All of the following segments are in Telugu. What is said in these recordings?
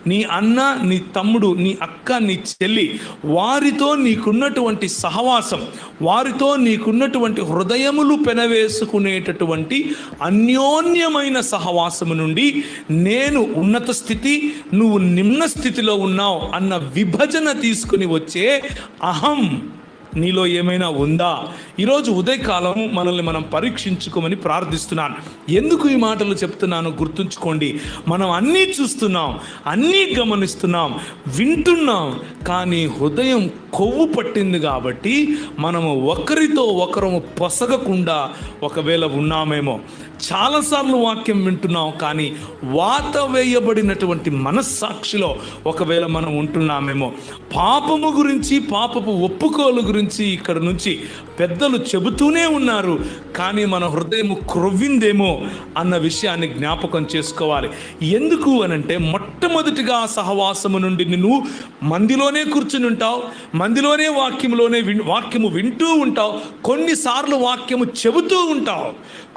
నీ అన్న, నీ తమ్ముడు, నీ అక్క, నీ చెల్లి, వారితో నీకున్నటువంటి సహవాసం, వారితో నీకున్నటువంటి హృదయములు పెనవేసుకునేటటువంటి అన్యోన్యమైన సహవాసము నుండి నేను ఉన్నత స్థితి, నువ్వు నిమ్న స్థితిలో ఉన్నావు అన్న విభజన తీసుకుని వచ్చే అహం నీలో ఏమైనా ఉందా? ఈరోజు ఉదయకాలం మనల్ని మనం పరీక్షించుకోమని ప్రార్థిస్తున్నాను. ఎందుకు ఈ మాటలు చెప్తున్నాను గుర్తుంచుకోండి. మనం అన్నీ చూస్తున్నాం, అన్నీ గమనిస్తున్నాం, వింటున్నాం, కానీ హృదయం కొవ్వు పట్టింది కాబట్టి మనము ఒకరితో ఒకరము పొసగకుండా ఒకవేళ ఉన్నామేమో. చాలాసార్లు వాక్యం వింటున్నాం, కానీ వాత వేయబడినటువంటి మనస్సాక్షిలో ఒకవేళ మనం ఉంటున్నామేమో. పాపము గురించి, పాపపు ఒప్పుకోలు గురించి ఇక్కడ నుంచి పెద్దలు చెబుతూనే ఉన్నారు, కానీ మన హృదయము క్రొవ్విందేమో అన్న విషయాన్ని జ్ఞాపకం చేసుకోవాలి. ఎందుకు అనంటే, మొట్టమొదటిగా సహవాసము నుండి నువ్వు మందిలోనే కూర్చుని ఉంటావు, మందిలోనే వాక్యము వింటూ ఉంటావు, కొన్నిసార్లు వాక్యము చెబుతూ ఉంటావు,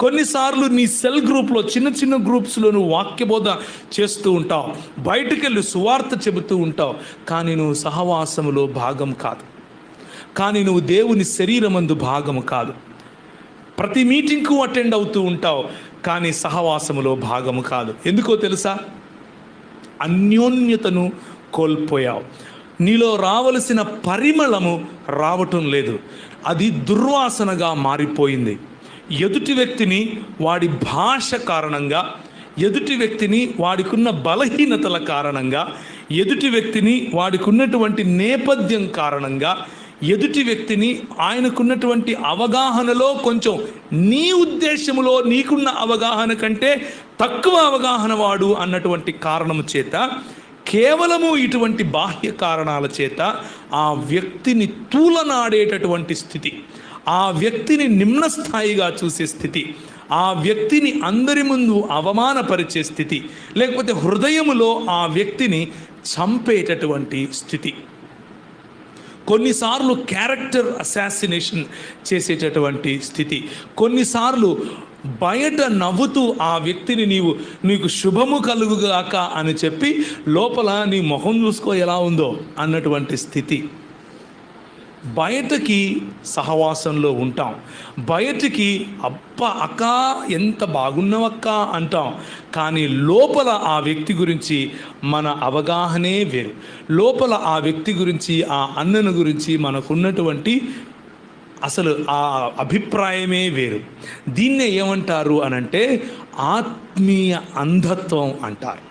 కొన్నిసార్లు నీ సెల్ గ్రూప్లో చిన్న చిన్న గ్రూప్స్లో నువ్వు వాక్యబోధ చేస్తూ ఉంటావు, బయటికి వెళ్ళి సువార్త చెబుతూ ఉంటావు, కానీ నువ్వు సహవాసములో భాగం కాదు, కానీ నువ్వు దేవుని శరీరమందు భాగము కాదు. ప్రతి మీటింగ్కు అటెండ్ అవుతూ ఉంటావు, కానీ సహవాసములో భాగము కాదు. ఎందుకో తెలుసా? అన్యోన్యతను కోల్పోయావు. నీలో రావలసిన పరిమళము రావటం లేదు, అది దుర్వాసనగా మారిపోయింది. ఎదుటి వ్యక్తిని వాడి భాష కారణంగా, ఎదుటి వ్యక్తిని వాడికున్న బలహీనతల కారణంగా, ఎదుటి వ్యక్తిని వాడికున్నటువంటి నేపథ్యం కారణంగా, ఎదుటి వ్యక్తిని ఆయనకున్నటువంటి అవగాహనలో కొంచెం నీ ఉద్దేశములో నీకున్న అవగాహన కంటే తక్కువ అవగాహన వాడు అన్నటువంటి కారణము చేత, కేవలము ఇటువంటి బాహ్య కారణాల చేత ఆ వ్యక్తిని తూలనాడేటటువంటి స్థితి, ఆ వ్యక్తిని నిమ్న స్థాయిగా చూసే స్థితి, ఆ వ్యక్తిని అందరి ముందు అవమానపరిచే స్థితి, లేకపోతే హృదయములో ఆ వ్యక్తిని చంపేటటువంటి స్థితి, కొన్నిసార్లు క్యారెక్టర్ అసాసినేషన్ చేసేటటువంటి స్థితి, కొన్నిసార్లు బయట నవ్వుతూ ఆ వ్యక్తిని నీకు శుభము కలుగుగాక అని చెప్పి లోపల నీ మొహం చూసుకో ఎలా ఉందో అన్నటువంటి స్థితి. బయటకి సహవాసంలో ఉంటాం, బయటికి అబ్బ అక్క ఎంత బాగున్నావక్క అంటాం, కానీ లోపల ఆ వ్యక్తి గురించి మన అవగాహనే వేరు. లోపల ఆ వ్యక్తి గురించి, ఆ అన్నను గురించి మనకున్నటువంటి అసలు ఆ అభిప్రాయమే వేరు. దీన్నే ఏమంటారు అనంటే ఆత్మీయ అంధత్వం అంటారు.